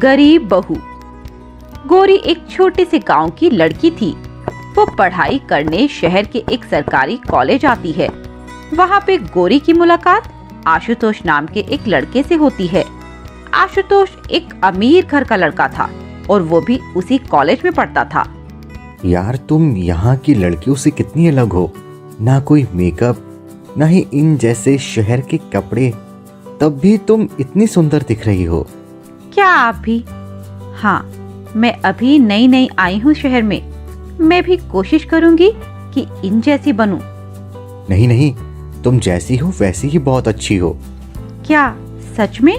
गरीब बहू। गोरी एक छोटे से गांव की लड़की थी। वो पढ़ाई करने शहर के एक सरकारी कॉलेज आती है। वहाँ पे गोरी की मुलाकात आशुतोष नाम के एक लड़के से होती है। आशुतोष एक अमीर घर का लड़का था और वो भी उसी कॉलेज में पढ़ता था। यार तुम यहाँ की लड़कियों से कितनी अलग हो। ना कोई मेकअप, ना ही इन जैसे शहर के कपड़े, तब भी तुम इतनी सुंदर दिख रही हो। क्या आप भी? हाँ, मैं अभी नई नई आई हूँ शहर में। मैं भी कोशिश करूँगी कि इन जैसी बनूं। नहीं नहीं, तुम जैसी हो वैसी ही बहुत अच्छी हो। क्या सच में?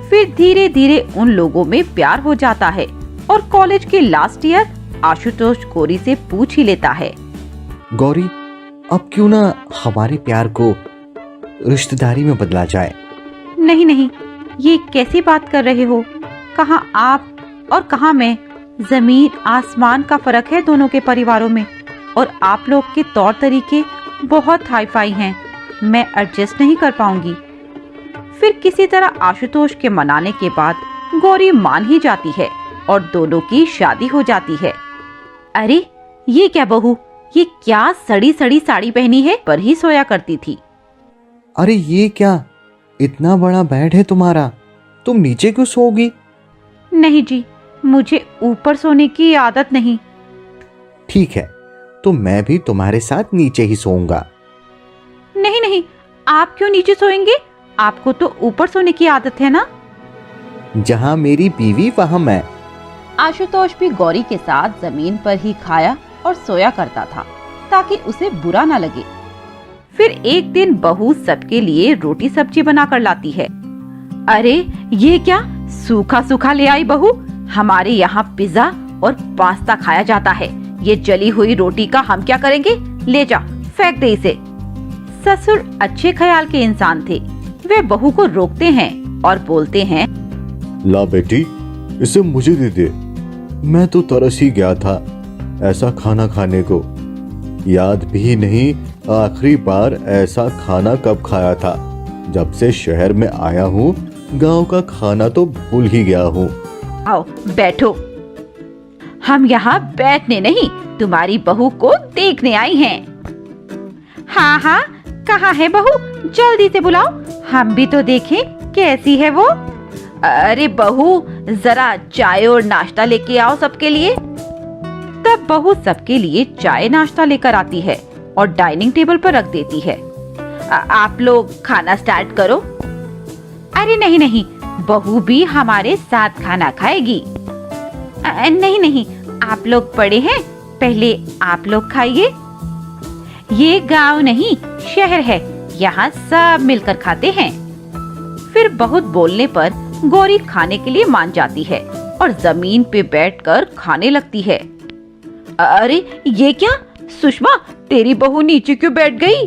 फिर धीरे धीरे उन लोगों में प्यार हो जाता है और कॉलेज के लास्ट ईयर आशुतोष गौरी से पूछ ही लेता है। गौरी, अब क्यों ना हमारे प्यार को रिश्तेदारी में बदला जाए। नहीं नहीं, ये कैसी बात कर रहे हो? कहाँ आप और कहाँ मैं? जमीन आसमान का फर्क है दोनों के परिवारों में। और आप लोग के तौर तरीके बहुत हाई फाई हैं। मैं एडजस्ट नहीं कर पाऊंगी। फिर किसी तरह आशुतोष के मनाने के बाद गौरी मान ही जाती है और दोनों की शादी हो जाती है। अरे ये क्या बहू, ये क्या सड़ी सड़ी साड़ी पहनी है? पर ही सोया करती थी। अरे ये क्या, इतना बड़ा बेड है तुम्हारा, तुम नीचे क्यों सोओगी? नहीं जी, मुझे ऊपर सोने की आदत नहीं। ठीक है, तो मैं भी तुम्हारे साथ नीचे ही सोऊंगा। नहीं नहीं, आप क्यों नीचे सोएंगे? आपको तो ऊपर सोने की आदत है ना। जहाँ मेरी बीवी वहाँ मैं। आशुतोष भी गौरी के साथ जमीन पर ही खाया और सोया करता था ताकि उसे बुरा ना लगे। फिर एक दिन बहू सबके लिए रोटी सब्जी बनाकर लाती है। अरे ये क्या, सूखा सूखा ले आई बहू? हमारे यहाँ पिज्जा और पास्ता खाया जाता है। ये जली हुई रोटी का हम क्या करेंगे? ले जा, फेंक दे इसे। ससुर अच्छे ख्याल के इंसान थे। वे बहू को रोकते हैं और बोलते हैं, ला बेटी, इसे मुझे दे दे। मैं तो तरस ही गया था ऐसा खाना खाने को। याद भी नहीं आखिरी बार ऐसा खाना कब खाया था। जब से शहर में आया हूँ गांव का खाना तो भूल ही गया हूँ। आओ बैठो। हम यहाँ बैठने नहीं, तुम्हारी बहू को देखने आई हैं। हाँ हाँ, कहाँ है बहू? जल्दी से बुलाओ, हम भी तो देखें कैसी है वो। अरे बहू, जरा चाय और नाश्ता लेके आओ सबके लिए। तब बहू सबके लिए चाय नाश्ता लेकर आती है और डाइनिंग टेबल पर रख देती है। आप लोग खाना स्टार्ट करो। अरे नहीं नहीं, बहू भी हमारे साथ खाना खाएगी। नहीं नहीं, आप लोग बड़े हैं, पहले आप लोग खाइए। ये गांव नहीं शहर है, यहाँ सब मिलकर खाते हैं। फिर बहुत बोलने पर गौरी खाने के लिए मान जाती है और जमीन पे बैठकर खाने लगती है। अरे ये क्या सुषमा, तेरी बहू नीचे क्यों बैठ गई?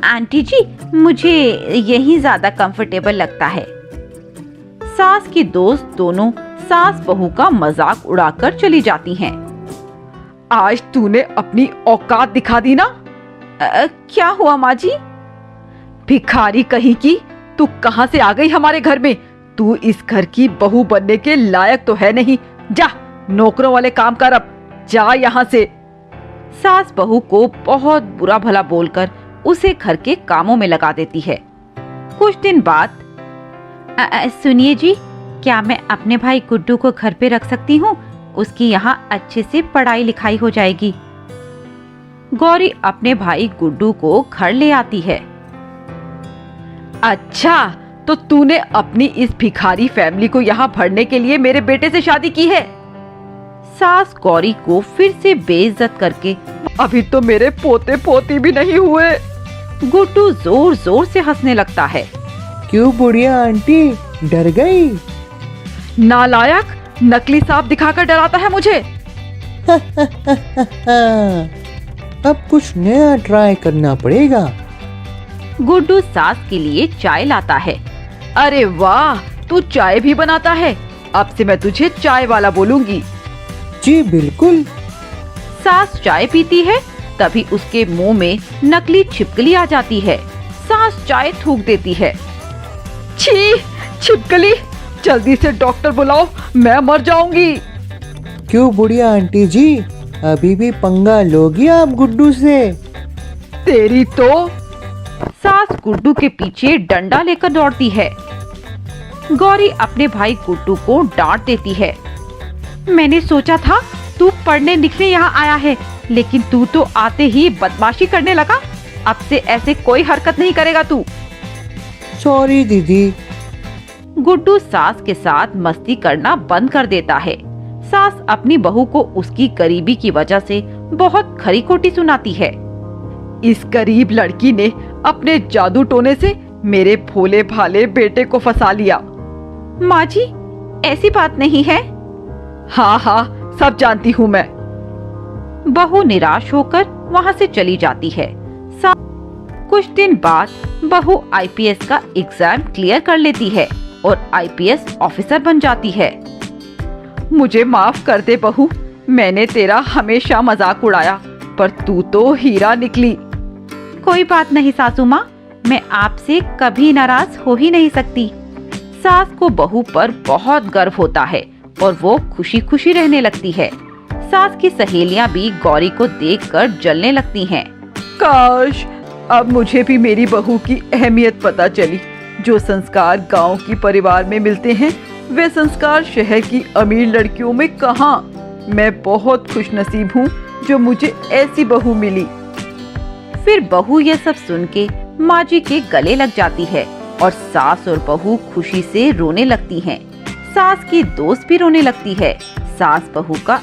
आंटी जी, मुझे यही ज्यादा कंफर्टेबल लगता है। सास की दोस्त दोनों सास बहू का मजाक उड़ाकर चली जाती हैं। आज तूने अपनी औकात दिखा दी ना। क्या हुआ माँ जी? भिखारी कहीं की, तू कहाँ से आ गई हमारे घर में? तू इस घर की बहू बनने के लायक तो है नहीं। जा, नौकरों वाले काम कर, अब जा यहाँ से। सास बहू को बहुत बुरा भला बोलकर उसे घर के कामों में लगा देती है। कुछ दिन बाद, सुनिए जी, क्या मैं अपने भाई गुड्डू को घर पे रख सकती हूँ? उसकी यहाँ अच्छे से पढ़ाई लिखाई हो जाएगी। गौरी अपने भाई गुड्डू को घर ले आती है। अच्छा, तो तूने अपनी इस भिखारी फैमिली को यहाँ भरने के लिए मेरे बेटे से शादी की है? सास गौरी को फिर से बेइज्जत करके, अभी तो मेरे पोते पोती भी नहीं हुए। गुड्डू जोर जोर से हंसने लगता है। क्यों बुढ़िया आंटी, डर गई? नालायक, नकली सांप दिखाकर डराता है मुझे। अब कुछ नया ट्राई करना पड़ेगा। गुड्डू सास के लिए चाय लाता है। अरे वाह, तू चाय भी बनाता है? अब से मैं तुझे चाय वाला बोलूंगी। जी बिल्कुल। सास चाय पीती है, तभी उसके मुंह में नकली छिपकली आ जाती है। सास चाय थूक देती है। छी, छिपकली, जल्दी से डॉक्टर बुलाओ, मैं मर जाऊंगी। क्यों बुढ़िया आंटी जी, अभी भी पंगा लोगी आप गुड्डू से? तेरी तो। सास गुड्डू के पीछे डंडा लेकर दौड़ती है। गौरी अपने भाई गुड्डू को डांट देती है। मैंने सोचा था तू पढ़ने लिखने यहाँ आया है, लेकिन तू तो आते ही बदमाशी करने लगा। अब से ऐसे कोई हरकत नहीं करेगा तू। सॉरी दीदी। गुड्डू सास के साथ मस्ती करना बंद कर देता है। सास अपनी बहू को उसकी गरीबी की वजह से बहुत खरी खोटी सुनाती है। इस गरीब लड़की ने अपने जादू टोने से मेरे भोले भाले बेटे को फंसा लिया। माँ जी, ऐसी बात नहीं है। हाँ हाँ, सब जानती हूँ मैं। बहू निराश होकर वहाँ से चली जाती है। कुछ दिन बाद बहू आईपीएस का एग्जाम क्लियर कर लेती है और आईपीएस ऑफिसर बन जाती है। मुझे माफ कर दे बहू, मैंने तेरा हमेशा मजाक उड़ाया, पर तू तो हीरा निकली। कोई बात नहीं सासू माँ, मैं आपसे कभी नाराज हो ही नहीं सकती। सास को बहू पर बहुत गर्व होता है और वो खुशी खुशी रहने लगती है। सास की सहेलियां भी गौरी को देखकर जलने लगती हैं। काश अब मुझे भी मेरी बहू की अहमियत पता चली। जो संस्कार गांव की परिवार में मिलते हैं, वे संस्कार शहर की अमीर लड़कियों में कहाँ। मैं बहुत खुशनसीब हूँ जो मुझे ऐसी बहू मिली। फिर बहू ये सब सुन के माँ जी के गले लग जाती है और सास और बहू खुशी से रोने लगती हैं। सास की दोस्त भी रोने लगती है। सास बहू का